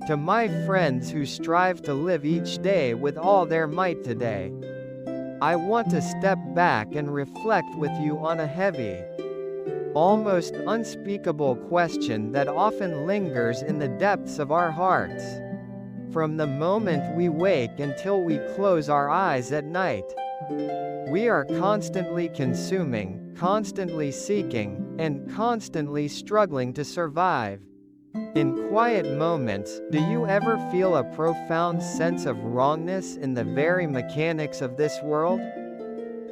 To my friends who strive to live each day with all their might today, I want to step back and reflect with you on a heavy, almost unspeakable question that often lingers in the depths of our hearts. From the moment we wake until we close our eyes at night, we are constantly consuming, constantly seeking, and constantly struggling to survive. In quiet moments, do you ever feel a profound sense of wrongness in the very mechanics of this world?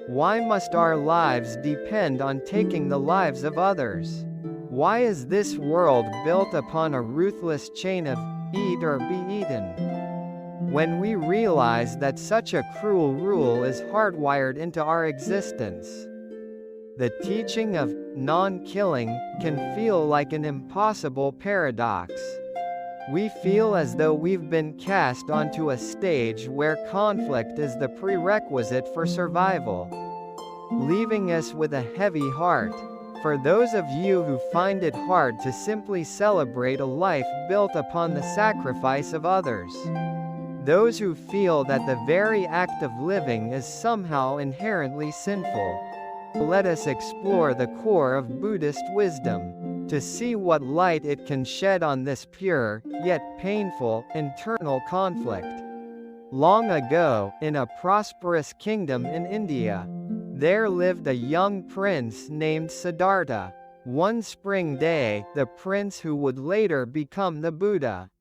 Why must our lives depend on taking the lives of others? Why is this world built upon a ruthless chain of eat or be eaten? When we realize that such a cruel rule is hardwired into our existence, the teaching of non-killing can feel like an impossible paradox. We feel as though we've been cast onto a stage where conflict is the prerequisite for survival, leaving us with a heavy heart. For those of you who find it hard to simply celebrate a life built upon the sacrifice of others, those who feel that the very act of living is somehow inherently sinful, let us explore the core of Buddhist wisdom, to see what light it can shed on this pure, yet painful, internal conflict. Long ago, in a prosperous kingdom in India, there lived a young prince named Siddhartha. One spring day, the prince who would later become the Buddha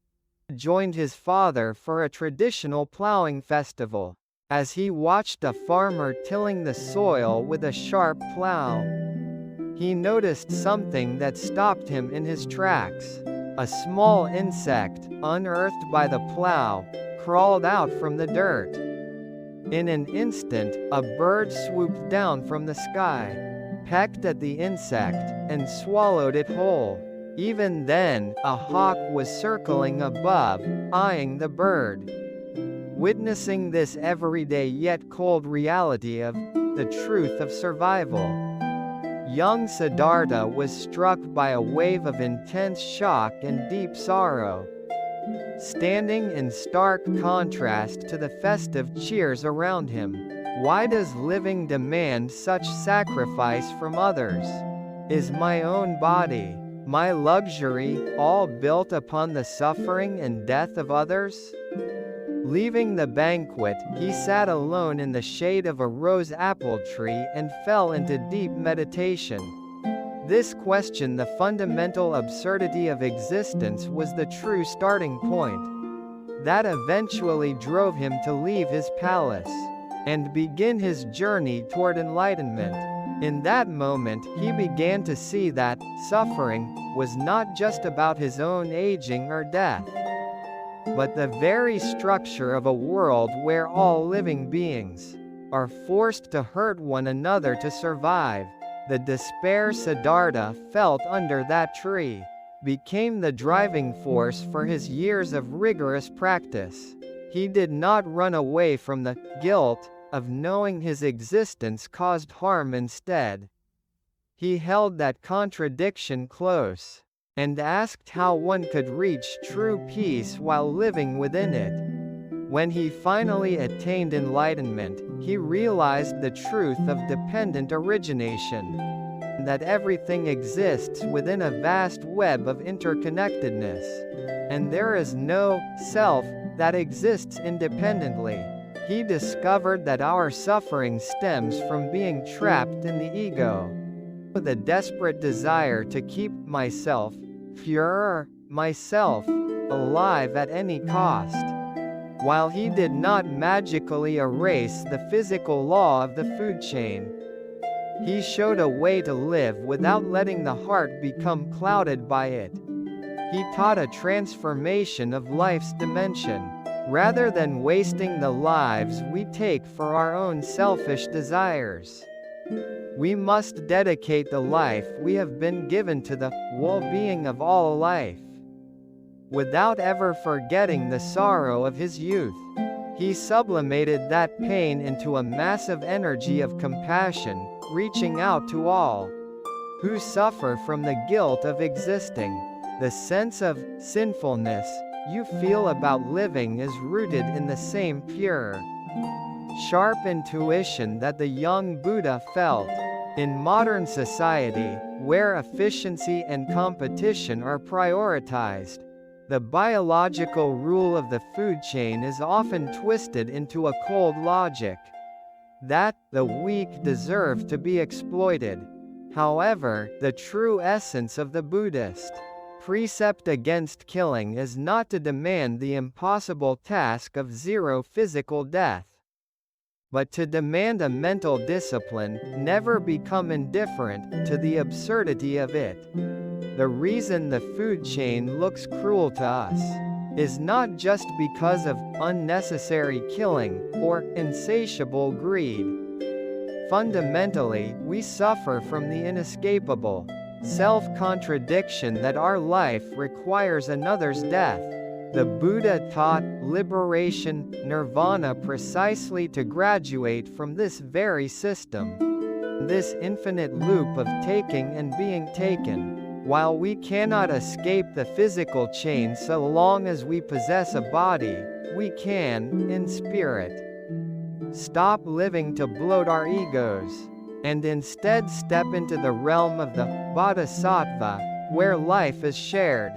joined his father for a traditional ploughing festival. As he watched a farmer tilling the soil with a sharp plow, he noticed something that stopped him in his tracks. A small insect, unearthed by the plow, crawled out from the dirt. In an instant, a bird swooped down from the sky, pecked at the insect, and swallowed it whole. Even then, a hawk was circling above, eyeing the bird. Witnessing this everyday yet cold reality of the truth of survival, young Siddhartha was struck by a wave of intense shock and deep sorrow. Standing in stark contrast to the festive cheers around him, why does living demand such sacrifice from others? Is my own body, my luxury, all built upon the suffering and death of others? Leaving the banquet, he sat alone in the shade of a rose apple tree and fell into deep meditation. This questioned the fundamental absurdity of existence was the true starting point that eventually drove him to leave his palace and begin his journey toward enlightenment. In that moment, he began to see that suffering was not just about his own aging or death, but the very structure of a world where all living beings are forced to hurt one another to survive. The despair Siddhartha felt under that tree became the driving force for his years of rigorous practice. He did not run away from the guilt of knowing his existence caused harm instead. He held that contradiction close and asked how one could reach true peace while living within it. When he finally attained enlightenment, he realized the truth of dependent origination, that everything exists within a vast web of interconnectedness, and there is no self that exists independently. He discovered that our suffering stems from being trapped in the ego, with a desperate desire to keep myself pure, myself alive at any cost. While he did not magically erase the physical law of the food chain, he showed a way to live without letting the heart become clouded by it. He taught a transformation of life's dimension. Rather than wasting the lives we take for our own selfish desires, we must dedicate the life we have been given to the well-being of all life. Without ever forgetting the sorrow of his youth, he sublimated that pain into a massive energy of compassion, reaching out to all who suffer from the guilt of existing. The sense of sinfulness you feel about living is rooted in the same pure, sharp intuition that the young Buddha felt. In modern society, where efficiency and competition are prioritized, the biological rule of the food chain is often twisted into a cold logic that the weak deserve to be exploited. However, the true essence of the Buddhist precept against killing is not to demand the impossible task of zero physical death, but to demand a mental discipline, never become indifferent to the absurdity of it. The reason the food chain looks cruel to us is not just because of unnecessary killing or insatiable greed. Fundamentally, we suffer from the inescapable self-contradiction that our life requires another's death. The Buddha taught liberation, nirvana, precisely to graduate from this very system, this infinite loop of taking and being taken. While we cannot escape the physical chain so long as we possess a body, we can, in spirit, stop living to bloat our egos, and instead step into the realm of the bodhisattva, where life is shared.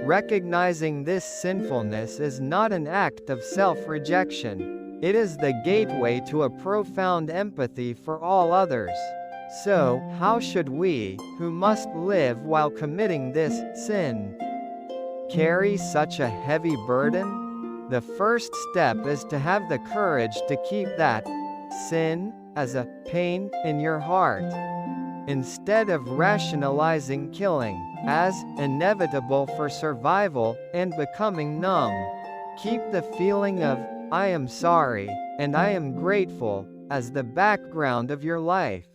Recognizing this sinfulness is not an act of self-rejection. It is the gateway to a profound empathy for all others. So, how should we, who must live while committing this sin, carry such a heavy burden? The first step is to have the courage to keep that sin as a pain in your heart, instead of rationalizing killing as inevitable for survival and becoming numb. Keep the feeling of "I am sorry" and "I am grateful" as the background of your life.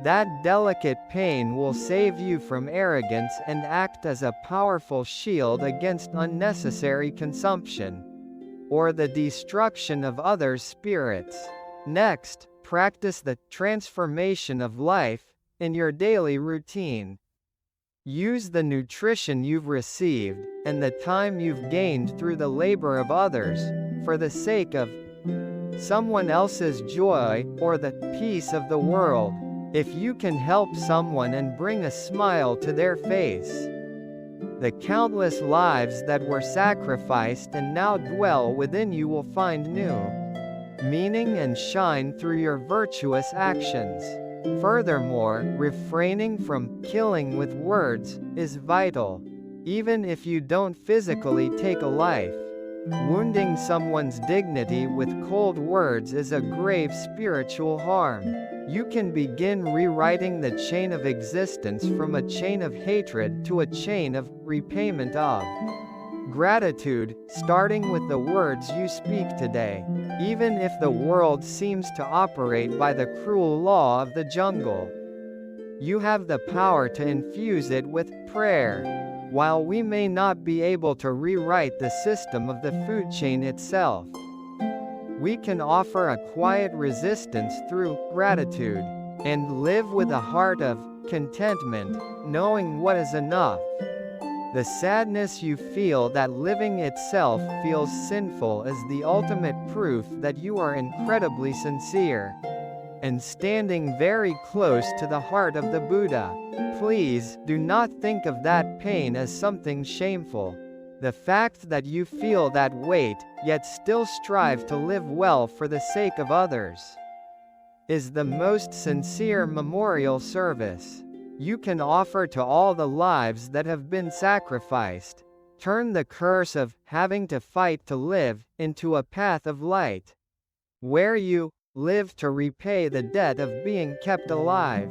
That delicate pain will save you from arrogance and act as a powerful shield against unnecessary consumption or the destruction of others' spirits. Next, practice the transformation of life in your daily routine. Use the nutrition you've received and the time you've gained through the labor of others for the sake of someone else's joy or the peace of the world. If you can help someone and bring a smile to their face, the countless lives that were sacrificed and now dwell within you will find new meaning and shine through your virtuous actions. Furthermore, refraining from killing with words is vital. Even if you don't physically take a life, wounding someone's dignity with cold words is a grave spiritual harm. You can begin rewriting the chain of existence from a chain of hatred to a chain of repayment of gratitude, starting with the words you speak today. Even if the world seems to operate by the cruel law of the jungle, you have the power to infuse it with prayer. While we may not be able to rewrite the system of the food chain itself, we can offer a quiet resistance through gratitude, and live with a heart of contentment, knowing what is enough. The sadness you feel that living itself feels sinful is the ultimate proof that you are incredibly sincere and standing very close to the heart of the Buddha. Please do not think of that pain as something shameful. The fact that you feel that weight, yet still strive to live well for the sake of others, is the most sincere memorial service you can offer to all the lives that have been sacrificed. Turn the curse of having to fight to live into a path of light, where you live to repay the debt of being kept alive.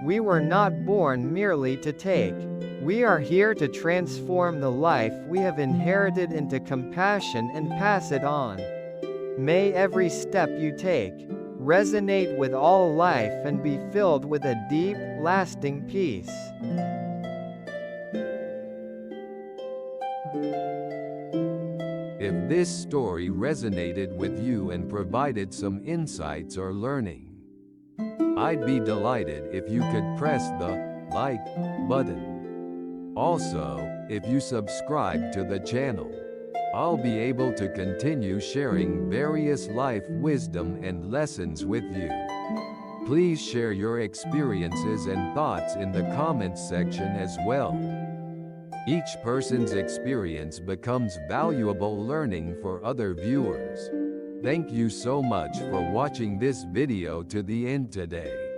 We were not born merely to take. We are here to transform the life we have inherited into compassion and pass it on. May every step you take resonate with all life and be filled with a deep, lasting peace. If this story resonated with you and provided some insights or learning, I'd be delighted if you could press the like button. Also, if you subscribe to the channel, I'll be able to continue sharing various life wisdom and lessons with you. Please share your experiences and thoughts in the comments section as well. Each person's experience becomes valuable learning for other viewers. Thank you so much for watching this video to the end today.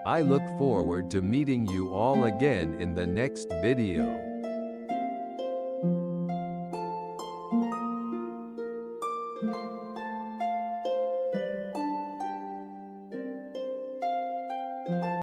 I look forward to meeting you all again in the next video.